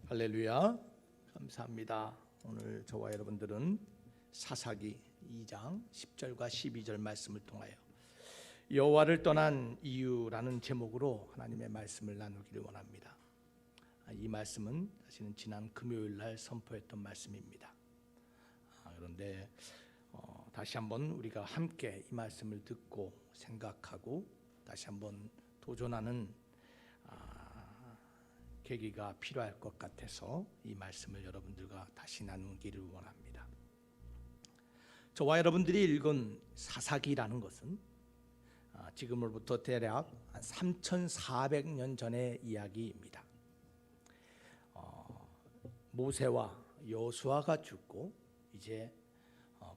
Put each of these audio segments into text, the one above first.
할렐루야. 감사합니다. 오늘 저와 여러분들은 사사기 2장 10절과 12절 말씀을 통하여 여호와를 떠난 이유라는 제목으로 하나님의 말씀을 나누기를 원합니다. 이 말씀은 사실은 지난 금요일 날 선포했던 말씀입니다. 그런데 다시 한번 우리가 함께 이 말씀을 듣고 생각하고 다시 한번 도전하는 계기가 필요할 것 같아서 이 말씀을 여러분들과 다시 나누기를 원합니다. 저와 여러분들이 읽은 사사기라는 것은 지금으로부터 대략 3,400년 전의 이야기입니다. 모세와 여호수아가 죽고 이제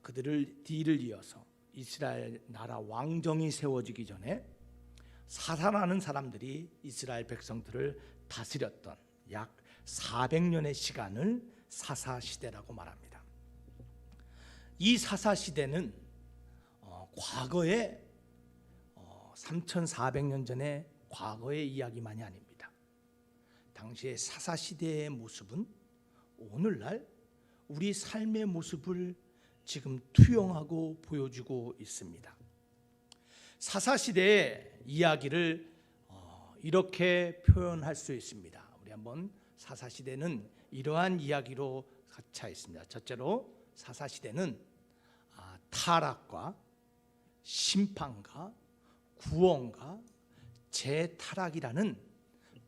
그들을 뒤를 이어서 이스라엘 나라 왕정이 세워지기 전에 사사라는 사람들이 이스라엘 백성들을 다스렸던 약 400년의 시간을 사사시대라고 말합니다. 이 사사시대는 과거에 3,400년 전의 과거의 이야기만이 아닙니다. 당시의 사사시대의 모습은 오늘날 우리 삶의 모습을 지금 투영하고 보여주고 있습니다. 사사시대의 이야기를 이렇게 표현할 수 있습니다. 우리 한번 사사시대는 이러한 이야기로 갇혀 있습니다. 첫째로 사사시대는 타락과 심판과 구원과 재타락이라는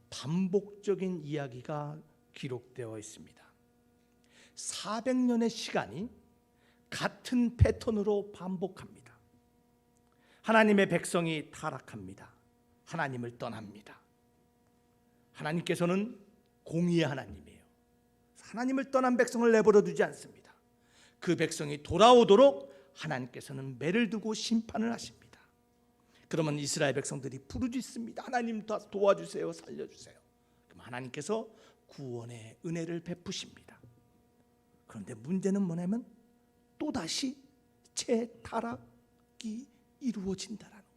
반복적인 이야기가 기록되어 있습니다. 400년의 시간이 같은 패턴으로 반복합니다. 하나님의 백성이 타락합니다. 하나님을 떠납니다. 하나님께서는 공의의 하나님이에요. 하나님을 떠난 백성을 내버려 두지 않습니다. 그 백성이 돌아오도록 하나님께서는 매를 두고 심판을 하십니다. 그러면 이스라엘 백성들이 부르짖습니다. 하나님 도와주세요, 살려주세요. 그럼 하나님께서 구원의 은혜를 베푸십니다. 그런데 문제는 뭐냐면 또다시 재타락이 이루어진다라는 거예요.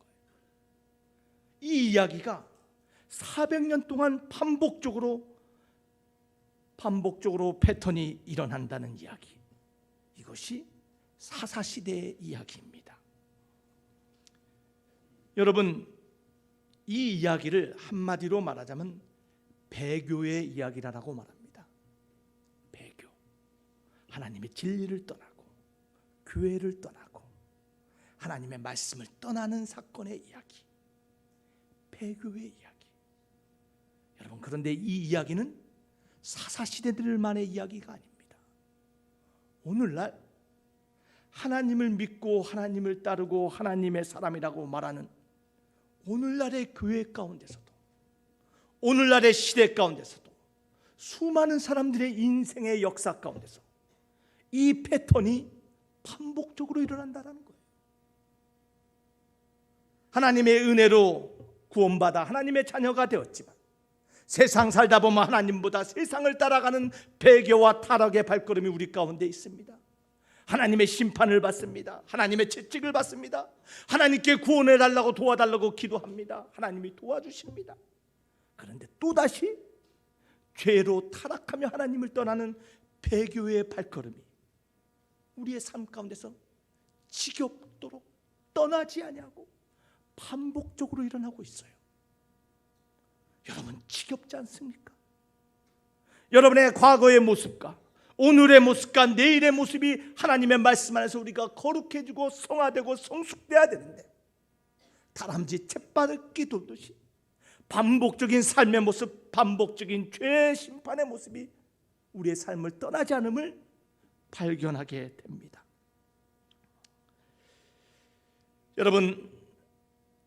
이 이야기가 400년 동안 반복적으로 패턴이 일어난다는 이야기, 이것이 사사시대의 이야기입니다. 여러분, 이 이야기를 한마디로 말하자면 배교의 이야기라고 말합니다. 배교, 하나님의 진리를 떠나고 교회를 떠나고 하나님의 말씀을 떠나는 사건의 이야기, 배교의 이야기. 여러분, 그런데 이 이야기는 사사시대들만의 이야기가 아닙니다. 오늘날 하나님을 믿고 하나님을 따르고 하나님의 사람이라고 말하는 오늘날의 교회 가운데서도, 오늘날의 시대 가운데서도 수많은 사람들의 인생의 역사 가운데서 이 패턴이 반복적으로 일어난다는 거예요. 하나님의 은혜로 구원받아 하나님의 자녀가 되었지만 세상 살다 보면 하나님보다 세상을 따라가는 배교와 타락의 발걸음이 우리 가운데 있습니다. 하나님의 심판을 받습니다. 하나님의 채찍을 받습니다. 하나님께 구원해 달라고 도와달라고 기도합니다. 하나님이 도와주십니다. 그런데 또다시 죄로 타락하며 하나님을 떠나는 배교의 발걸음이 우리의 삶 가운데서 지겹도록 떠나지 아니하고 반복적으로 일어나고 있어요. 여러분, 지겹지 않습니까? 여러분의 과거의 모습과 오늘의 모습과 내일의 모습이 하나님의 말씀 안에서 우리가 거룩해지고 성화되고 성숙돼야 되는데 다람쥐 쳇바퀴 돌듯이 반복적인 삶의 모습, 반복적인 죄의 심판의 모습이 우리의 삶을 떠나지 않음을 발견하게 됩니다. 여러분,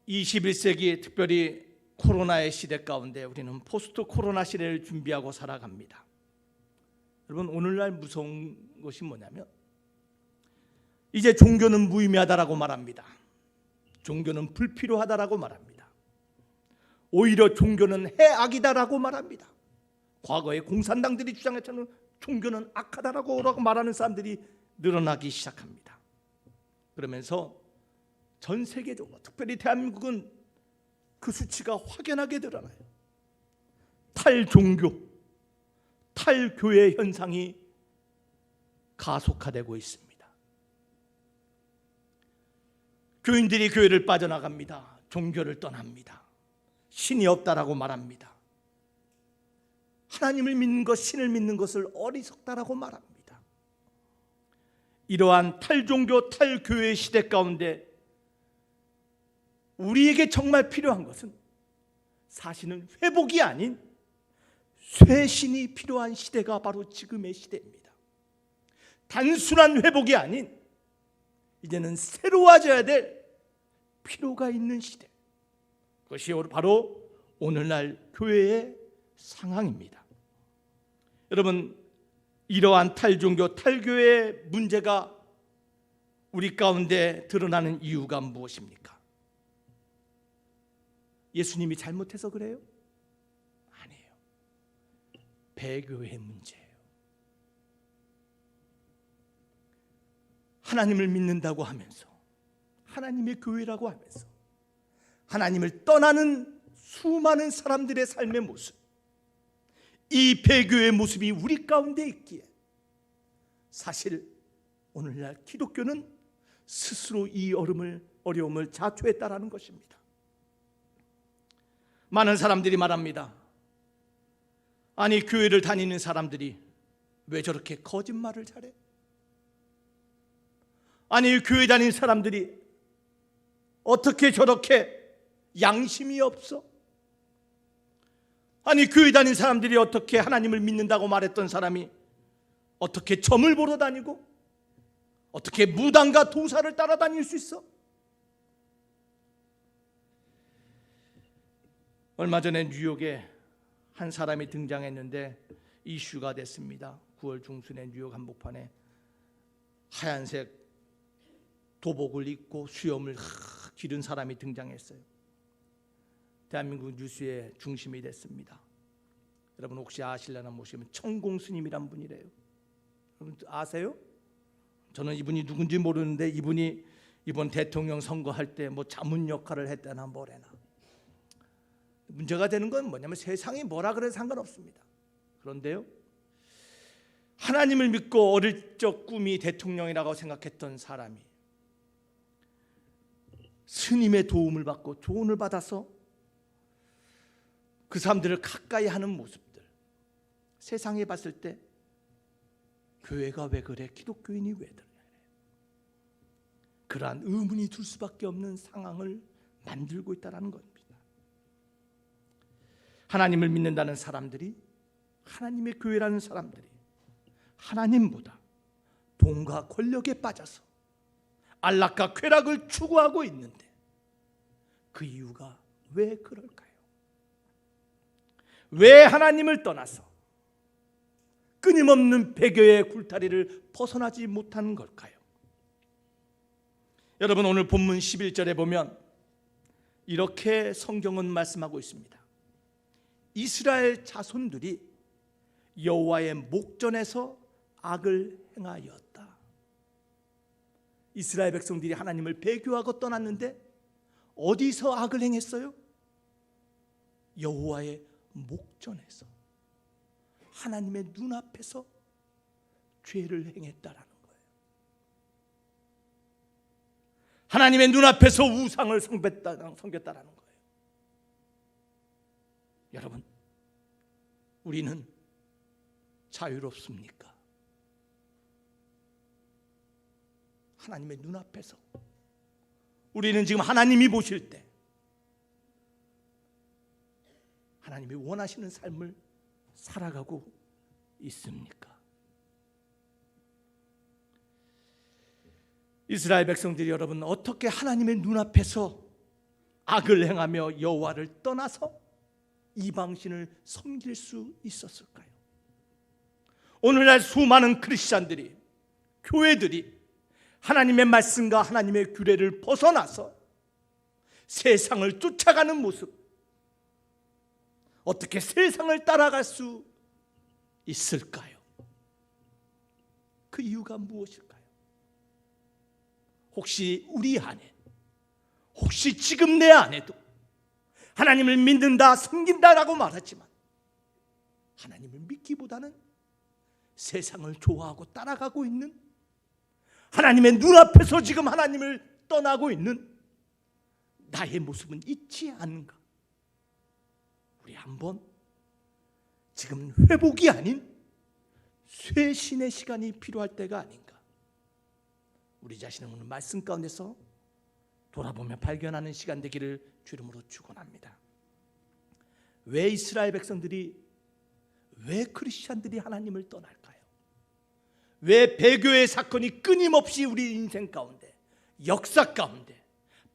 21세기 특별히 코로나의 시대 가운데 우리는 포스트 코로나 시대를 준비하고 살아갑니다. 여러분, 오늘날 무서운 것이 뭐냐면 이제 종교는 무의미하다라고 말합니다. 종교는 불필요하다라고 말합니다. 오히려 종교는 해악이다라고 말합니다. 과거에 공산당들이 주장했던 종교는 악하다라고 말하는 사람들이 늘어나기 시작합니다. 그러면서 전 세계적으로 특별히 대한민국은 그 수치가 확연하게 드러나요. 탈종교, 탈교회 현상이 가속화되고 있습니다. 교인들이 교회를 빠져나갑니다. 종교를 떠납니다. 신이 없다라고 말합니다. 하나님을 믿는 것, 신을 믿는 것을 어리석다라고 말합니다. 이러한 탈종교, 탈교회 시대 가운데 우리에게 정말 필요한 것은 사실은 회복이 아닌 쇄신이 필요한 시대가 바로 지금의 시대입니다. 단순한 회복이 아닌 이제는 새로워져야 될 필요가 있는 시대. 그것이 바로 오늘날 교회의 상황입니다. 여러분, 이러한 탈종교, 탈교의 문제가 우리 가운데 드러나는 이유가 무엇입니까? 예수님이 잘못해서 그래요? 아니에요. 배교의 문제예요. 하나님을 믿는다고 하면서, 하나님의 교회라고 하면서 하나님을 떠나는 수많은 사람들의 삶의 모습, 이 배교의 모습이 우리 가운데 있기에 사실 오늘날 기독교는 스스로 이 어려움을 자초했다라는 것입니다. 많은 사람들이 말합니다. 아니, 교회를 다니는 사람들이 왜 저렇게 거짓말을 잘해? 아니, 교회 다니는 사람들이 어떻게 저렇게 양심이 없어? 아니, 교회 다니는 사람들이 어떻게 하나님을 믿는다고 말했던 사람이 어떻게 점을 보러 다니고 어떻게 무당과 도사를 따라다닐 수 있어? 얼마 전에 뉴욕에 한 사람이 등장했는데 이슈가 됐습니다. 9월 중순에 뉴욕 한복판에 하얀색 도복을 입고 수염을 기른 사람이 등장했어요. 대한민국 뉴스의 중심이 됐습니다. 여러분 혹시 아실려나 모르시면 천공 스님이란 분이래요. 여러분 아세요? 저는 이분이 누군지 모르는데 이분이 이번 대통령 선거할 때 뭐 자문 역할을 했다나 뭐래나. 문제가 되는 건 뭐냐면 세상이 뭐라 그래도 상관없습니다. 그런데요, 하나님을 믿고 어릴 적 꿈이 대통령이라고 생각했던 사람이 스님의 도움을 받고 조언을 받아서 그 사람들을 가까이 하는 모습들, 세상에 봤을 때 교회가 왜 그래? 기독교인이 왜 그래? 그러한 의문이 들 수밖에 없는 상황을 만들고 있다는 겁니다. 하나님을 믿는다는 사람들이, 하나님의 교회라는 사람들이 하나님보다 돈과 권력에 빠져서 안락과 쾌락을 추구하고 있는데 그 이유가 왜 그럴까요? 왜 하나님을 떠나서 끊임없는 배교의 굴다리를 벗어나지 못하는 걸까요? 여러분 오늘 본문 11절에 보면 이렇게 성경은 말씀하고 있습니다. 이스라엘 자손들이 여호와의 목전에서 악을 행하였다. 이스라엘 백성들이 하나님을 배교하고 떠났는데 어디서 악을 행했어요? 여호와의 목전에서, 하나님의 눈앞에서 죄를 행했다라는 거예요. 하나님의 눈앞에서 우상을 섬겼다라는 거예요. 여러분, 우리는 자유롭습니까? 하나님의 눈앞에서 우리는 지금 하나님이 보실 때 하나님이 원하시는 삶을 살아가고 있습니까? 이스라엘 백성들이 여러분 어떻게 하나님의 눈앞에서 악을 행하며 여호와를 떠나서 이방신을 섬길 수 있었을까요? 오늘날 수많은 크리스찬들이, 교회들이 하나님의 말씀과 하나님의 규례를 벗어나서 세상을 쫓아가는 모습, 어떻게 세상을 따라갈 수 있을까요? 그 이유가 무엇일까요? 혹시 우리 안에, 혹시 지금 내 안에도 하나님을 믿는다, 섬긴다라고 말하지만 하나님을 믿기보다는 세상을 좋아하고 따라가고 있는, 하나님의 눈앞에서 지금 하나님을 떠나고 있는 나의 모습은 있지 않은가? 우리 한번 지금 회복이 아닌 쇄신의 시간이 필요할 때가 아닌가? 우리 자신을 오늘 말씀 가운데서 돌아보며 발견하는 시간 되기를 주 이름으로 축원합니다. 왜 이스라엘 백성들이, 왜 크리스찬들이 하나님을 떠날까요? 왜 배교의 사건이 끊임없이 우리 인생 가운데, 역사 가운데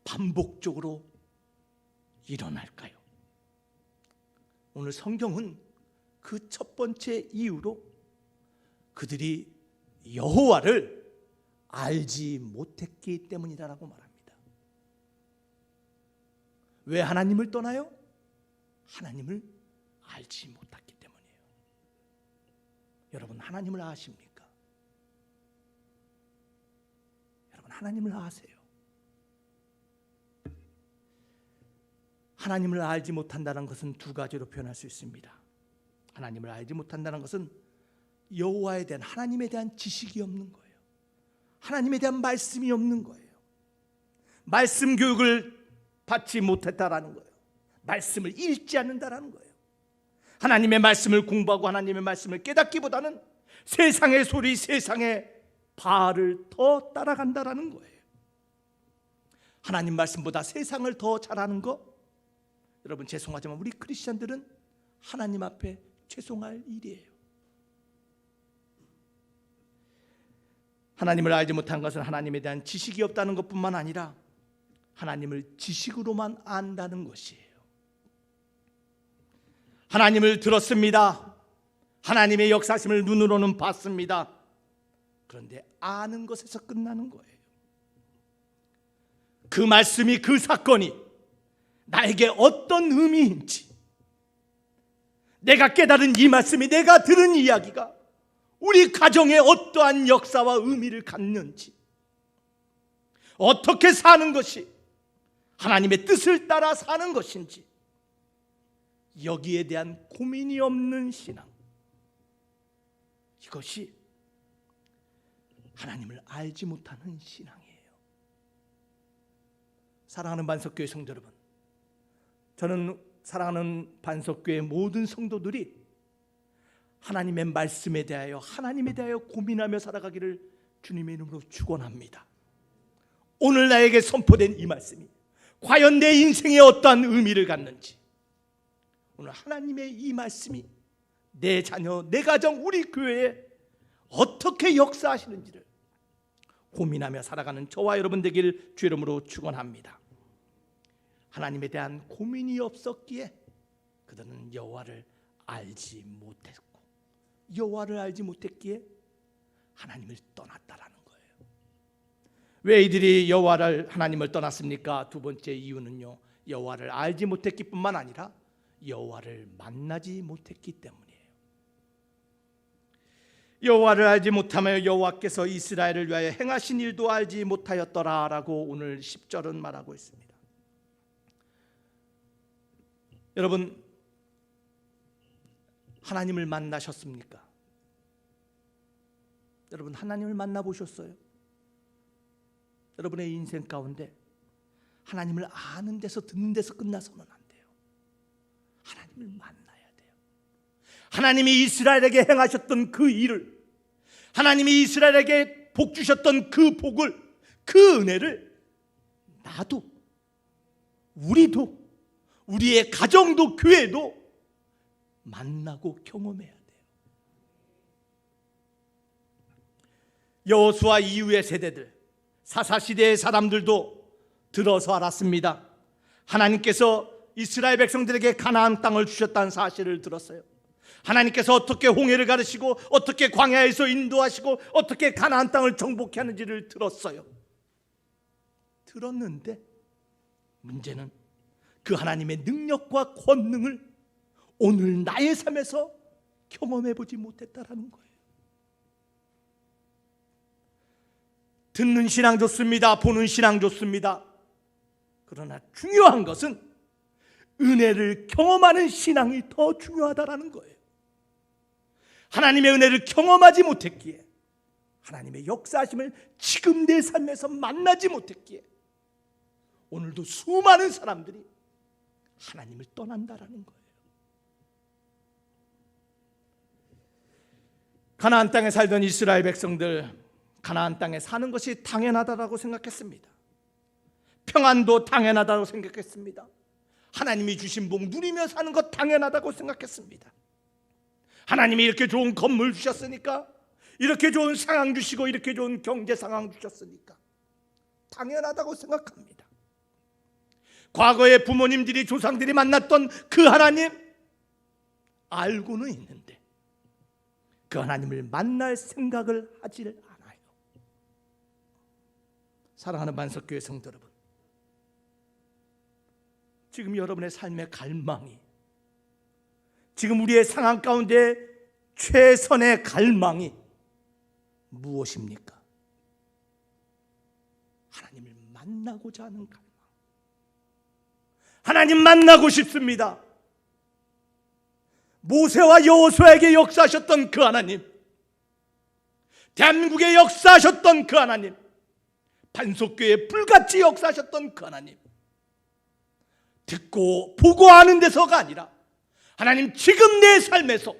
반복적으로 일어날까요? 오늘 성경은 그 첫 번째 이유로 그들이 여호와를 알지 못했기 때문이라고 말합니다. 왜 하나님을 떠나요? 하나님을 알지 못했기 때문이에요. 여러분, 하나님을 아십니까? 여러분, 하나님을 아세요? 하나님을 알지 못한다는 것은 두 가지로 표현할 수 있습니다. 하나님을 알지 못한다는 것은 여호와에 대한, 하나님에 대한 지식이 없는 거예요. 하나님에 대한 말씀이 없는 거예요. 말씀 교육을 받지 못했다라는 거예요. 말씀을 읽지 않는다라는 거예요. 하나님의 말씀을 공부하고 하나님의 말씀을 깨닫기보다는 세상의 소리, 세상의 바알을 더 따라간다라는 거예요. 하나님 말씀보다 세상을 더 잘하는 거, 여러분 죄송하지만 우리 크리스천들은 하나님 앞에 죄송할 일이에요. 하나님을 알지 못한 것은 하나님에 대한 지식이 없다는 것뿐만 아니라 하나님을 지식으로만 안다는 것이에요. 하나님을 들었습니다. 하나님의 역사심을 눈으로는 봤습니다. 그런데 아는 것에서 끝나는 거예요. 그 말씀이, 그 사건이 나에게 어떤 의미인지, 내가 깨달은 이 말씀이, 내가 들은 이야기가 우리 가정에 어떠한 역사와 의미를 갖는지, 어떻게 사는 것이 하나님의 뜻을 따라 사는 것인지, 여기에 대한 고민이 없는 신앙, 이것이 하나님을 알지 못하는 신앙이에요. 사랑하는 반석교회 성도 여러분, 저는 사랑하는 반석교회 모든 성도들이 하나님의 말씀에 대하여, 하나님에 대하여 고민하며 살아가기를 주님의 이름으로 축원합니다. 오늘 나에게 선포된 이 말씀이 과연 내 인생에 어떠한 의미를 갖는지, 오늘 하나님의 이 말씀이 내 자녀, 내 가정, 우리 교회에 어떻게 역사하시는지를 고민하며 살아가는 저와 여러분 되기를 주 이름으로 축원합니다. 하나님에 대한 고민이 없었기에 그들은 여호와를 알지 못했고, 여호와를 알지 못했기에 하나님을 떠났다라는 거예요. 왜 이들이 여호와를, 하나님을 떠났습니까? 두 번째 이유는요, 여호와를 알지 못했기 뿐만 아니라 여호와를 만나지 못했기 때문이에요. 여호와를 알지 못하며 여호와께서 이스라엘을 위하여 행하신 일도 알지 못하였더라라고 오늘 10절은 말하고 있습니다. 여러분, 하나님을 만나셨습니까? 여러분, 하나님을 만나보셨어요? 여러분의 인생 가운데 하나님을 아는 데서, 듣는 데서 끝나서는 안 돼요. 하나님을 만나야 돼요. 하나님이 이스라엘에게 행하셨던 그 일을, 하나님이 이스라엘에게 복 주셨던 그 복을, 그 은혜를 나도, 우리도, 우리의 가정도, 교회도 만나고 경험해야 돼요. 여호수아 이후의 세대들, 사사시대의 사람들도 들어서 알았습니다. 하나님께서 이스라엘 백성들에게 가나안 땅을 주셨다는 사실을 들었어요. 하나님께서 어떻게 홍해를 가르시고 어떻게 광야에서 인도하시고 어떻게 가나안 땅을 정복케 하는지를 들었어요. 들었는데 문제는 그 하나님의 능력과 권능을 오늘 나의 삶에서 경험해 보지 못했다라는 거예요. 듣는 신앙 좋습니다. 보는 신앙 좋습니다. 그러나 중요한 것은 은혜를 경험하는 신앙이 더 중요하다라는 거예요. 하나님의 은혜를 경험하지 못했기에, 하나님의 역사하심을 지금 내 삶에서 만나지 못했기에 오늘도 수많은 사람들이 하나님을 떠난다라는 거예요. 가나안 땅에 살던 이스라엘 백성들, 가나안 땅에 사는 것이 당연하다고 생각했습니다. 평안도 당연하다고 생각했습니다. 하나님이 주신 복 누리며 사는 것 당연하다고 생각했습니다. 하나님이 이렇게 좋은 건물 주셨으니까, 이렇게 좋은 상황 주시고 이렇게 좋은 경제 상황 주셨으니까 당연하다고 생각합니다. 과거에 부모님들이, 조상들이 만났던 그 하나님 알고는 있는데 그 하나님을 만날 생각을 하질 않아요. 사랑하는 만석교회 성도 여러분, 지금 여러분의 삶의 갈망이, 지금 우리의 상황 가운데 최선의 갈망이 무엇입니까? 하나님을 만나고자 하는 갈망. 하나님 만나고 싶습니다. 모세와 여호수아에게 역사하셨던 그 하나님, 대한민국에 역사하셨던 그 하나님, 반석교회에 불같이 역사하셨던 그 하나님, 듣고 보고 아는 데서가 아니라 하나님 지금 내 삶에서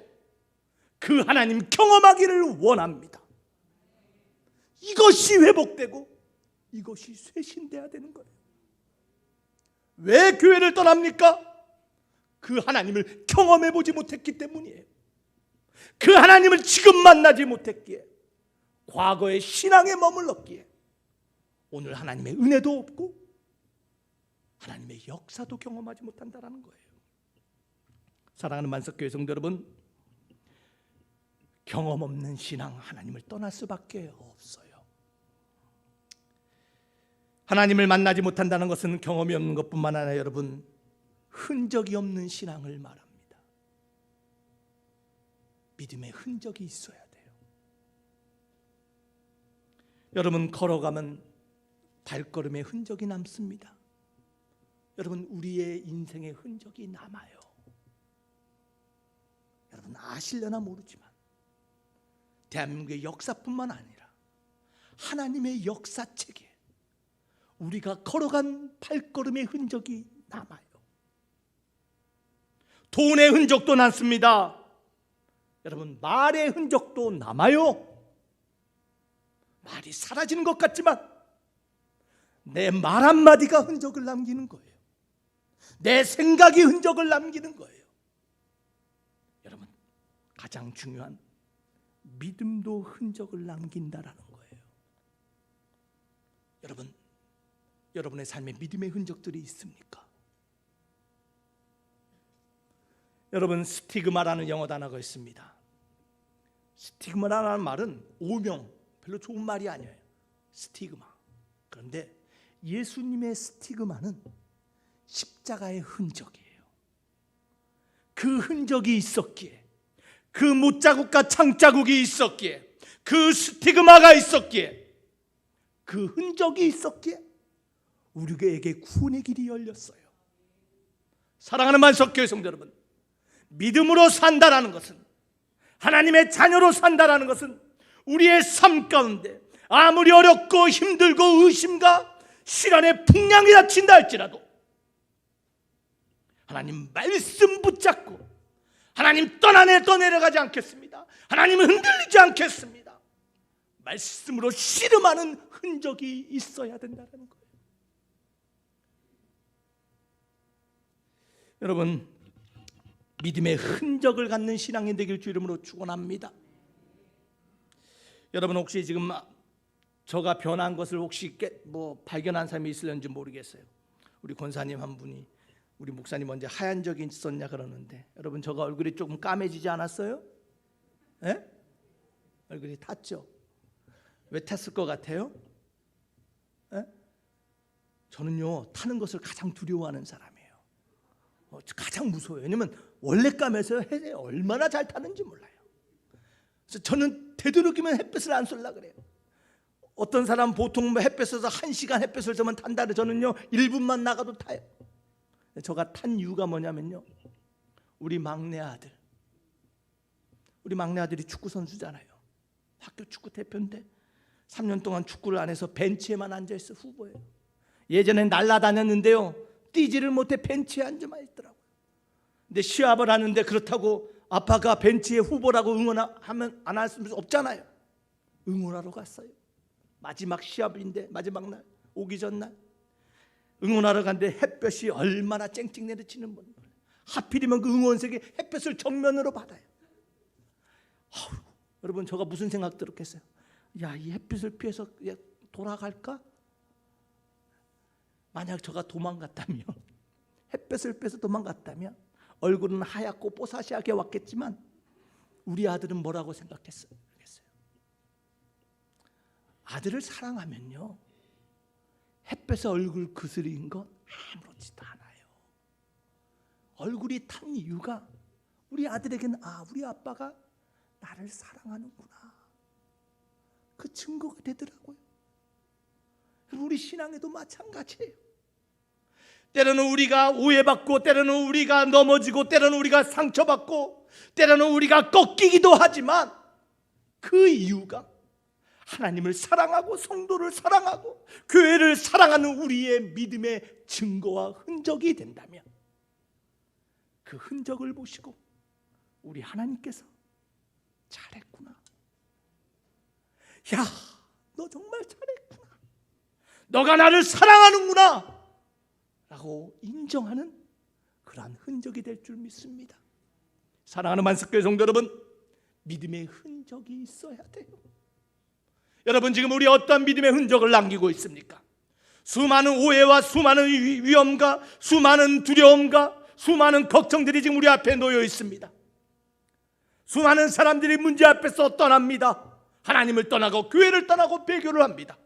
그 하나님 경험하기를 원합니다. 이것이 회복되고 이것이 쇄신돼야 되는 거예요. 왜 교회를 떠납니까? 그 하나님을 경험해 보지 못했기 때문이에요. 그 하나님을 지금 만나지 못했기에, 과거의 신앙에 머물렀기에 오늘 하나님의 은혜도 없고 하나님의 역사도 경험하지 못한다는 거예요. 사랑하는 만석교회 성도 여러분, 경험 없는 신앙, 하나님을 떠날 수밖에 없어요. 하나님을 만나지 못한다는 것은 경험이 없는 것뿐만 아니라 여러분, 흔적이 없는 신앙을 말합니다. 믿음의 흔적이 있어야 돼요. 여러분, 걸어가면 발걸음의 흔적이 남습니다. 여러분, 우리의 인생의 흔적이 남아요. 여러분 아시려나 모르지만 대한민국의 역사뿐만 아니라 하나님의 역사책에 우리가 걸어간 발걸음의 흔적이 남아요. 돈의 흔적도 남습니다. 여러분, 말의 흔적도 남아요. 말이 사라지는 것 같지만 내 말 한마디가 흔적을 남기는 거예요. 내 생각이 흔적을 남기는 거예요. 여러분, 가장 중요한 믿음도 흔적을 남긴다라는 거예요. 여러분, 여러분의 삶에 믿음의 흔적들이 있습니까? 여러분, 스티그마라는 영어 단어가 있습니다. 스티그마라는 말은 오명, 별로 좋은 말이 아니에요. 스티그마. 그런데 예수님의 스티그마는 십자가의 흔적이에요. 그 흔적이 있었기에, 그 못자국과 창자국이 있었기에, 그 스티그마가 있었기에, 그 흔적이 있었기에 우리에게 구원의 길이 열렸어요. 사랑하는 만석교회 성도 여러분, 믿음으로 산다라는 것은, 하나님의 자녀로 산다라는 것은 우리의 삶 가운데 아무리 어렵고 힘들고 의심과 시련의 풍랑이 닥친다 할지라도 하나님 말씀 붙잡고 하나님 떠내려가지 않겠습니다. 하나님은 흔들리지 않겠습니다. 말씀으로 씨름하는 흔적이 있어야 된다는 거예요. 여러분, 믿음의 흔적을 갖는 신앙이 되길 주 이름으로 축원합니다. 여러분, 혹시 지금 저가 변한 것을 혹시 발견한 사람이 있을는지 모르겠어요. 우리 권사님 한 분이 우리 목사님 언제 하얀 적이 있었냐 그러는데, 여러분, 저가 얼굴이 조금 까매지지 않았어요? 예? 얼굴이 탔죠? 왜 탔을 것 같아요? 예? 저는요, 타는 것을 가장 두려워하는 사람이에요. 가장 무서워요. 왜냐면 원래 까매서 얼마나 잘 타는지 몰라요. 그래서 저는 되도록이면 햇볕을 안 쏠라 그래요. 어떤 사람 보통 햇볕에서 1시간 햇볕을 쏘면 탄다 그래. 저는요 1분만 나가도 타요. 저가 탄 이유가 뭐냐면요, 우리 막내 아들 우리 막내 아들이 축구 선수잖아요. 학교 축구 대표인데 3년 동안 축구를 안 해서 벤치에만 앉아있어. 후보예요. 예전엔 날라다녔는데요, 뛰지를 못해 벤치에 앉아만 있더라고요. 근데 시합을 하는데 그렇다고 아빠가 벤치에 후보라고 응원하면 안 할 수 없잖아요. 응원하러 갔어요. 마지막 시합인데, 마지막 날, 오기 전날 응원하러 갔는데 햇볕이 얼마나 쨍쨍 내리치는 분, 하필이면 그 응원석에 햇볕을 정면으로 받아요. 여러분, 저가 무슨 생각 들었겠어요? 야, 이 햇빛을 피해서 돌아갈까? 만약 저가 도망갔다면, 햇볕을 피해서 도망갔다면 얼굴은 하얗고 뽀사시하게 왔겠지만 우리 아들은 뭐라고 생각했어요? 아들을 사랑하면요, 햇볕에 얼굴 그스린 건 아무렇지도 않아요. 얼굴이 탄 이유가 우리 아들에게는 우리 아빠가 나를 사랑하는구나, 그 증거가 되더라고요. 우리 신앙에도 마찬가지예요. 때로는 우리가 오해받고, 때로는 우리가 넘어지고, 때로는 우리가 상처받고, 때로는 우리가 꺾이기도 하지만 그 이유가 하나님을 사랑하고 성도를 사랑하고 교회를 사랑하는 우리의 믿음의 증거와 흔적이 된다면, 그 흔적을 보시고 우리 하나님께서 잘했구나, 야, 너 정말 잘했구나, 너가 나를 사랑하는구나 라고 인정하는 그러한 흔적이 될 줄 믿습니다. 사랑하는 만석교회 성도 여러분, 믿음의 흔적이 있어야 돼요. 여러분, 지금 우리 어떤 믿음의 흔적을 남기고 있습니까? 수많은 오해와 수많은 위험과 수많은 두려움과 수많은 걱정들이 지금 우리 앞에 놓여 있습니다. 수많은 사람들이 문제 앞에서 떠납니다. 하나님을 떠나고 교회를 떠나고 배교를 합니다.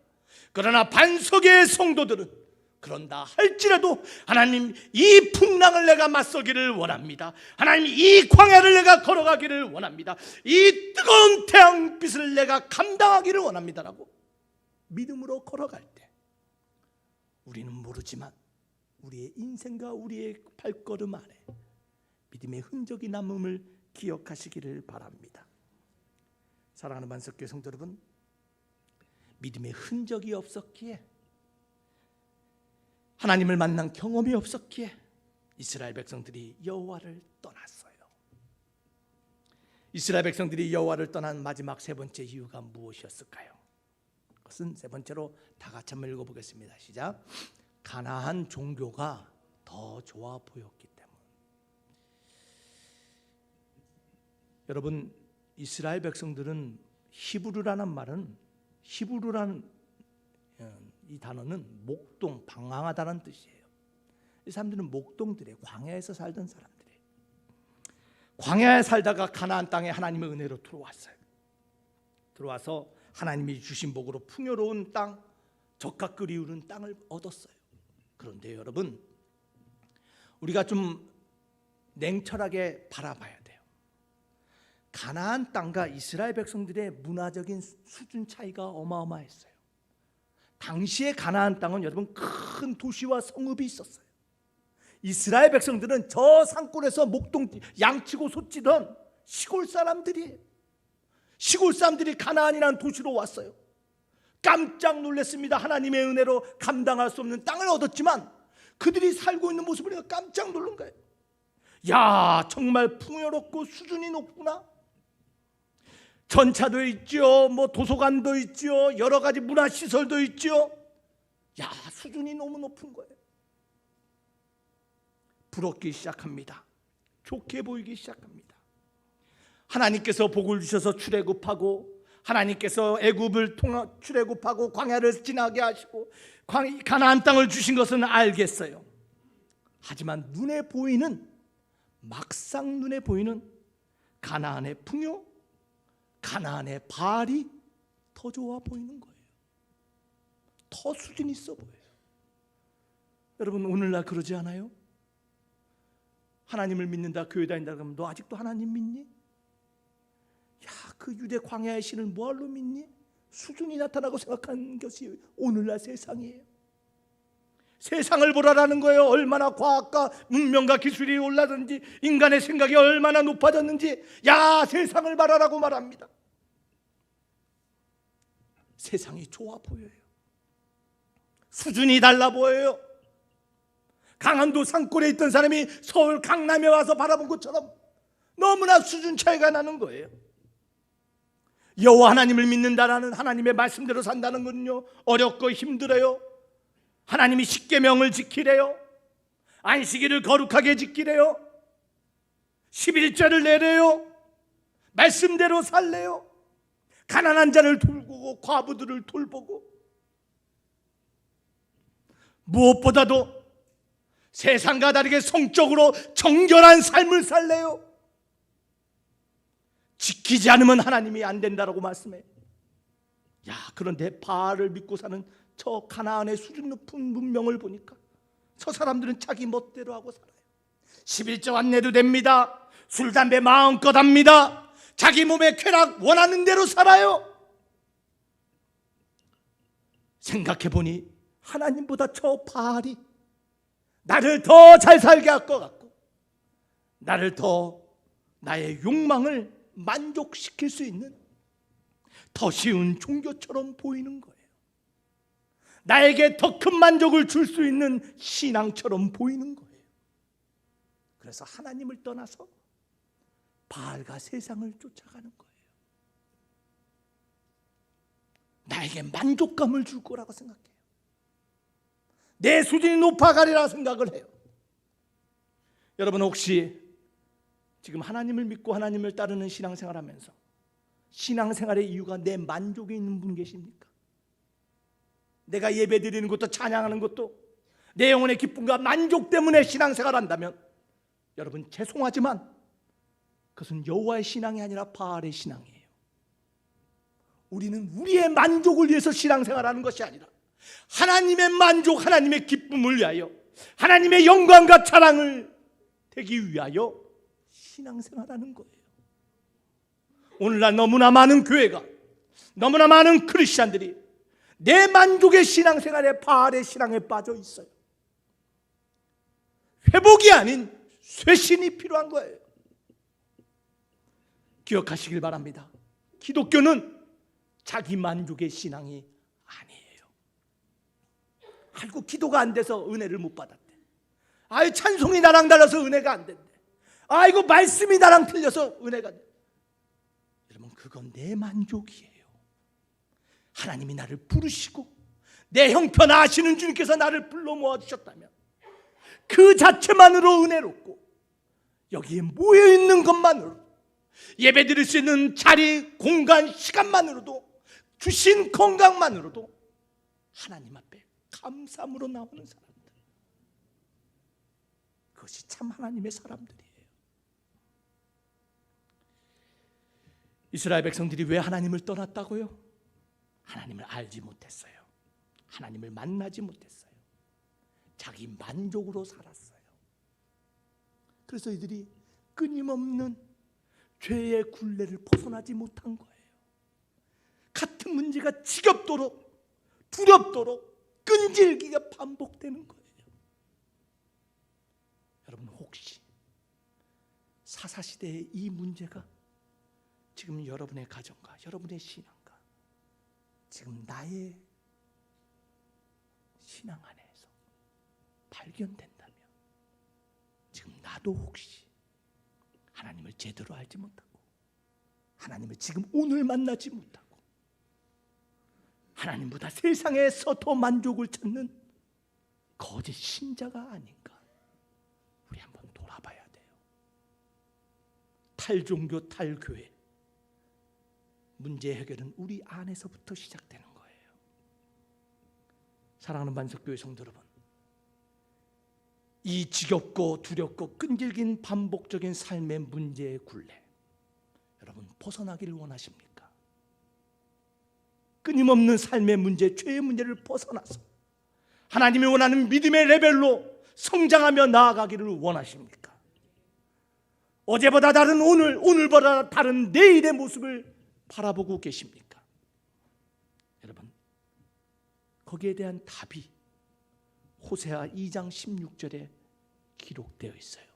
그러나 반석의 성도들은 그런다 할지라도 하나님, 이 풍랑을 내가 맞서기를 원합니다. 하나님, 이 광야를 내가 걸어가기를 원합니다. 이 뜨거운 태양빛을 내가 감당하기를 원합니다라고 믿음으로 걸어갈 때, 우리는 모르지만 우리의 인생과 우리의 발걸음 안에 믿음의 흔적이 남음을 기억하시기를 바랍니다. 사랑하는 만석교회 성도 여러분, 믿음의 흔적이 없었기에, 하나님을 만난 경험이 없었기에 이스라엘 백성들이 여호와를 떠났어요. 이스라엘 백성들이 여호와를 떠난 마지막 세 번째 이유가 무엇이었을까요? 그것은 세 번째로 다 같이 한번 읽어보겠습니다. 시작. 가나안 종교가 더 좋아 보였기 때문. 여러분, 이스라엘 백성들은 히브루라는 말은, 히브루라는 이 단어는 목동, 방황하다는 뜻이에요. 이 사람들은 목동들이에요. 광야에서 살던 사람들이에요. 광야에 살다가 가나안 땅에 하나님의 은혜로 들어왔어요. 들어와서 하나님이 주신 복으로 풍요로운 땅, 젖과 꿀이 흐르는 땅을 얻었어요. 그런데 여러분, 우리가 좀 냉철하게 바라봐야 돼요. 가나안 땅과 이스라엘 백성들의 문화적인 수준 차이가 어마어마했어요. 당시의 가나안 땅은 여러분, 큰 도시와 성읍이 있었어요. 이스라엘 백성들은 저 산골에서 목동 양치고 솥지던 시골 사람들이에요. 시골 사람들이 가나안이라는 도시로 왔어요. 깜짝 놀랐습니다. 하나님의 은혜로 감당할 수 없는 땅을 얻었지만 그들이 살고 있는 모습을 내가 깜짝 놀란 거예요. 야, 정말 풍요롭고 수준이 높구나. 전차도 있죠, 도서관도 있죠, 여러 가지 문화시설도 있죠. 야, 수준이 너무 높은 거예요. 부럽기 시작합니다. 좋게 보이기 시작합니다. 하나님께서 복을 주셔서 출애굽하고, 하나님께서 애굽을 통해 출애굽하고 광야를 지나게 하시고 가나안 땅을 주신 것은 알겠어요. 하지만 막상 눈에 보이는 가나안의 풍요, 가나안의 바알이 더 좋아 보이는 거예요. 더 수준 있어 보여요. 여러분, 오늘날 그러지 않아요? 하나님을 믿는다, 교회 다닌다 그러면 너 아직도 하나님 믿니? 야, 그 유대 광야의 신을 뭐할로 믿니? 수준이 나타나고 생각하는 것이 오늘날 세상이에요. 세상을 보라라는 거예요. 얼마나 과학과 문명과 기술이 올라든지 인간의 생각이 얼마나 높아졌는지, 야, 세상을 봐라라고 말합니다. 세상이 좋아 보여요. 수준이 달라 보여요. 강원도 산골에 있던 사람이 서울 강남에 와서 바라본 것처럼 너무나 수준 차이가 나는 거예요. 여호와 하나님을 믿는다라는, 하나님의 말씀대로 산다는 건요, 어렵고 힘들어요. 하나님이 십계명을 지키래요. 안식일을 거룩하게 지키래요. 11절을 내래요. 말씀대로 살래요. 가난한 자를 돌보고 과부들을 돌보고, 무엇보다도 세상과 다르게 성적으로 정결한 삶을 살래요. 지키지 않으면 하나님이 안 된다라고 말씀해요. 야, 그런데 바알을 믿고 사는 저 가나안의 수준 높은 문명을 보니까 저 사람들은 자기 멋대로 하고 살아요. 11조 안 내도 됩니다. 술, 담배 마음껏 합니다. 자기 몸의 쾌락 원하는 대로 살아요. 생각해보니 하나님보다 저 바알이 나를 더 잘 살게 할 것 같고, 나를 더, 나의 욕망을 만족시킬 수 있는 더 쉬운 종교처럼 보이는 거예요. 나에게 더 큰 만족을 줄 수 있는 신앙처럼 보이는 거예요. 그래서 하나님을 떠나서 바알과 세상을 쫓아가는 거예요. 나에게 만족감을 줄 거라고 생각해요. 내 수준이 높아가리라 생각을 해요. 여러분, 혹시 지금 하나님을 믿고 하나님을 따르는 신앙생활하면서 신앙생활의 이유가 내 만족에 있는 분 계십니까? 내가 예배드리는 것도 찬양하는 것도 내 영혼의 기쁨과 만족 때문에 신앙생활한다면, 여러분, 죄송하지만 그것은 여호와의 신앙이 아니라 바알의 신앙이에요. 우리는 우리의 만족을 위해서 신앙생활하는 것이 아니라 하나님의 만족, 하나님의 기쁨을 위하여, 하나님의 영광과 자랑을 되기 위하여 신앙생활하는 거예요. 오늘날 너무나 많은 교회가, 너무나 많은 크리스찬들이 내 만족의 신앙생활에 바알의 신앙에 빠져 있어요. 회복이 아닌 쇄신이 필요한 거예요. 기억하시길 바랍니다. 기독교는 자기 만족의 신앙이 아니에요. 아이고, 기도가 안 돼서 은혜를 못 받았대. 아이, 찬송이 나랑 달라서 은혜가 안 된대. 아이고, 말씀이 나랑 틀려서 은혜가 안 돼. 여러분, 그건 내 만족이에요. 하나님이 나를 부르시고 내 형편 아시는 주님께서 나를 불러 모아주셨다면 그 자체만으로 은혜롭고, 여기에 모여있는 것만으로, 예배드릴 수 있는 자리, 공간, 시간만으로도, 주신 건강만으로도 하나님 앞에 감사함으로 나오는 사람들, 그것이 참 하나님의 사람들이에요. 이스라엘 백성들이 왜 하나님을 떠났다고요? 하나님을 알지 못했어요. 하나님을 만나지 못했어요. 자기 만족으로 살았어요. 그래서 이들이 끊임없는 죄의 굴레를 벗어나지 못한 거예요. 같은 문제가 지겹도록, 두렵도록, 끈질기게 반복되는 거예요. 여러분, 혹시 사사시대의 이 문제가 지금 여러분의 가정과 여러분의 신앙과 지금 나의 신앙 안에서 발견된다면, 지금 나도 혹시 하나님을 제대로 알지 못하고, 하나님을 지금 오늘 만나지 못하고, 하나님보다 세상에서 더 만족을 찾는 거짓 신자가 아닌가, 우리 한번 돌아봐야 돼요. 탈종교, 탈교회, 문제 해결은 우리 안에서부터 시작되는 거예요. 사랑하는 만석교회 성도 여러분, 이 지겹고 두렵고 끈질긴 반복적인 삶의 문제의 굴레, 여러분 벗어나기를 원하십니까? 끊임없는 삶의 문제, 죄의 문제를 벗어나서 하나님이 원하는 믿음의 레벨로 성장하며 나아가기를 원하십니까? 어제보다 다른 오늘, 오늘보다 다른 내일의 모습을 바라보고 계십니까? 여러분, 거기에 대한 답이 호세아 2장 16절에 기록되어 있어요.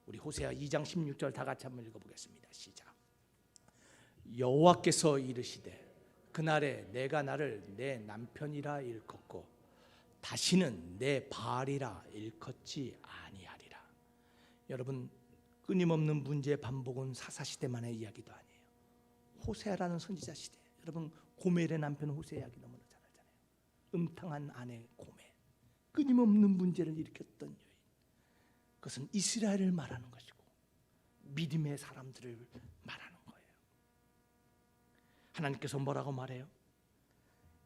우리 호세아 2장 16절 다 같이 한번 읽어보겠습니다. 시작. 여호와께서 이르시되 그날에 내가 나를 내 남편이라 일컫고 다시는 내 바알이라 일컫지 아니하리라. 여러분, 끊임없는 문제의 반복은 사사시대만의 이야기도 아니에요. 호세아라는 선지자 시대, 여러분 고멜의 남편 호세 이야기 너무나 잘 알잖아요. 음탕한 아내 고멜, 끊임없는 문제를 일으켰던 여인. 그것은 이스라엘을 말하는 것이고 믿음의 사람들을 말하는 거예요. 하나님께서 뭐라고 말해요?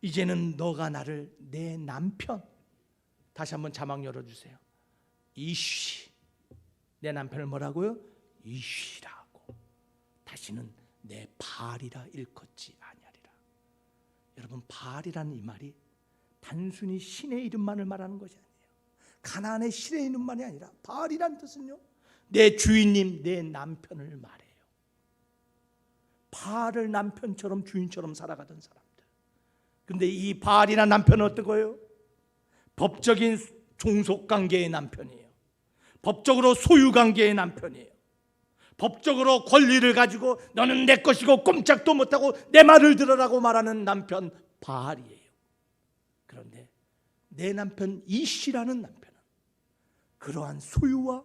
이제는 너가 나를 내 남편, 다시 한번 자막 열어주세요. 이쉬, 내 남편을 뭐라고요? 이쉬라고. 다시는 내 바알이라 일컫지 아니하리라. 여러분, 바알이라는 이 말이 단순히 신의 이름만을 말하는 것이 아니에요. 가나안의 신의 이름만이 아니라 바알이란 뜻은요, 내 주인님, 내 남편을 말해요. 바알을 남편처럼 주인처럼 살아가던 사람들. 그런데 이 바알이란 남편은 어떤 거예요? 법적인 종속관계의 남편이에요. 법적으로 소유관계의 남편이에요. 법적으로 권리를 가지고 너는 내 것이고 꼼짝도 못하고 내 말을 들으라고 말하는 남편 바알이에요. 그런데 내 남편 이씨라는 남편은 그러한 소유와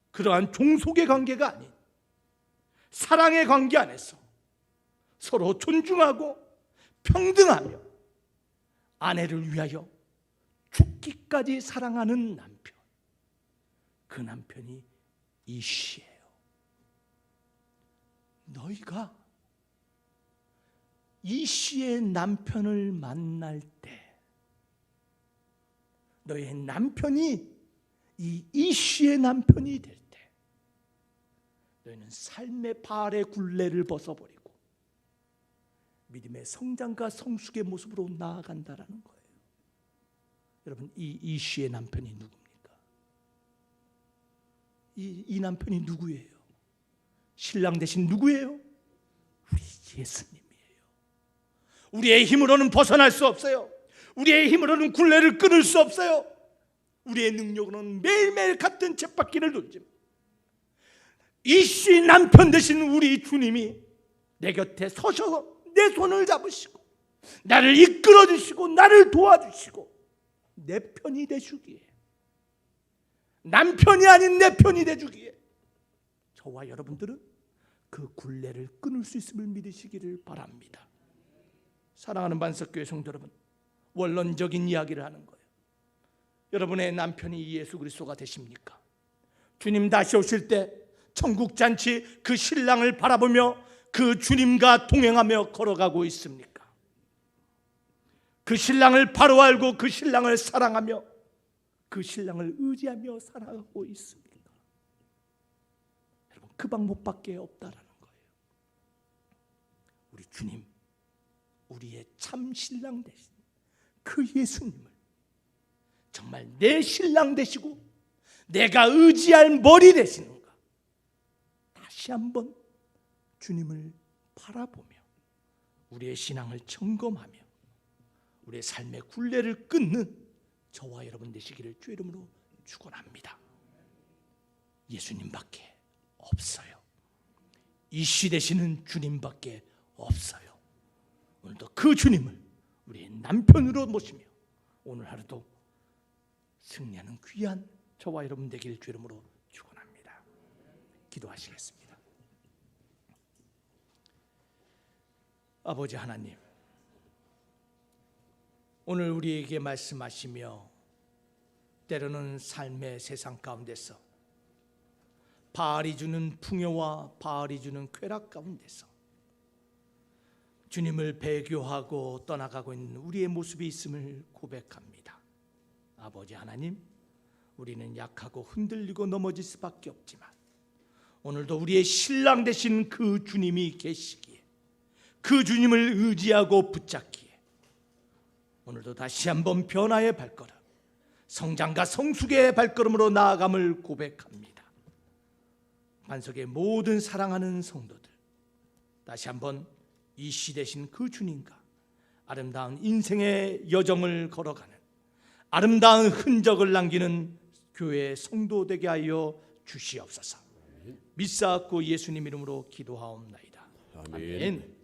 그러한 종속의 관계가 아닌 사랑의 관계 안에서 서로 존중하고 평등하며 아내를 위하여 죽기까지 사랑하는 남편, 그 남편이 이씨예요. 너희가 이씨의 남편을 만날 때, 너의 남편이 이 이씨의 남편이 될 때, 너희는 삶의 바알의 굴레를 벗어버리고 믿음의 성장과 성숙의 모습으로 나아간다라는 거예요. 여러분, 이 이씨의 남편이 누굽니까? 이 남편이 누구예요? 신랑 대신 누구예요? 우리 예수님이에요. 우리의 힘으로는 벗어날 수 없어요. 우리의 힘으로는 굴레를 끊을 수 없어요. 우리의 능력으로는 매일매일 같은 쳇바퀴를 돌지만 이씨 남편 되신 우리 주님이 내 곁에 서셔서 내 손을 잡으시고 나를 이끌어 주시고 나를 도와주시고 내 편이 되시기에, 남편이 아닌 내 편이 되주기에 저와 여러분들은 그 굴레를 끊을 수 있음을 믿으시기를 바랍니다. 사랑하는 반석교회 성도 여러분, 원론적인 이야기를 하는 거예요. 여러분의 남편이 예수 그리스도가 되십니까? 주님 다시 오실 때 천국 잔치 그 신랑을 바라보며 그 주님과 동행하며 걸어가고 있습니까? 그 신랑을 바로 알고 그 신랑을 사랑하며 그 신랑을 의지하며 살아가고 있습니까? 여러분, 그 방법밖에 없다라는 거예요. 우리 주님, 우리의 참 신랑 되신 그 예수님을 정말 내 신랑 되시고 내가 의지할 머리 되시는가, 다시 한번 주님을 바라보며 우리의 신앙을 점검하며 우리의 삶의 굴레를 끊는 저와 여러분 되시기를 주의 이름으로 축원합니다. 예수님밖에 없어요. 이씨 되시는 주님밖에 없어요. 오늘도 그 주님을 우리의 남편으로 모시며 오늘 하루도 승리하는 귀한 저와 여러분 되기를 주의 이름으로 축원합니다. 기도하시겠습니다. 아버지 하나님, 오늘 우리에게 말씀하시며 때로는 삶의 세상 가운데서 바알이 주는 풍요와 바알이 주는 쾌락 가운데서 주님을 배교하고 떠나가고 있는 우리의 모습이 있음을 고백합니다. 아버지 하나님, 우리는 약하고 흔들리고 넘어질 수밖에 없지만 오늘도 우리의 신랑 되신 그 주님이 계시기에, 그 주님을 의지하고 붙잡기에 오늘도 다시 한번 변화의 발걸음, 성장과 성숙의 발걸음으로 나아감을 고백합니다. 반석의 모든 사랑하는 성도들, 다시 한번 이씨 되신 그 주님과 아름다운 인생의 여정을 걸어가는 아름다운 흔적을 남기는 교회 성도 되게 하여 주시옵소서. 믿사옵고 예수님 이름으로 기도하옵나이다. 아멘.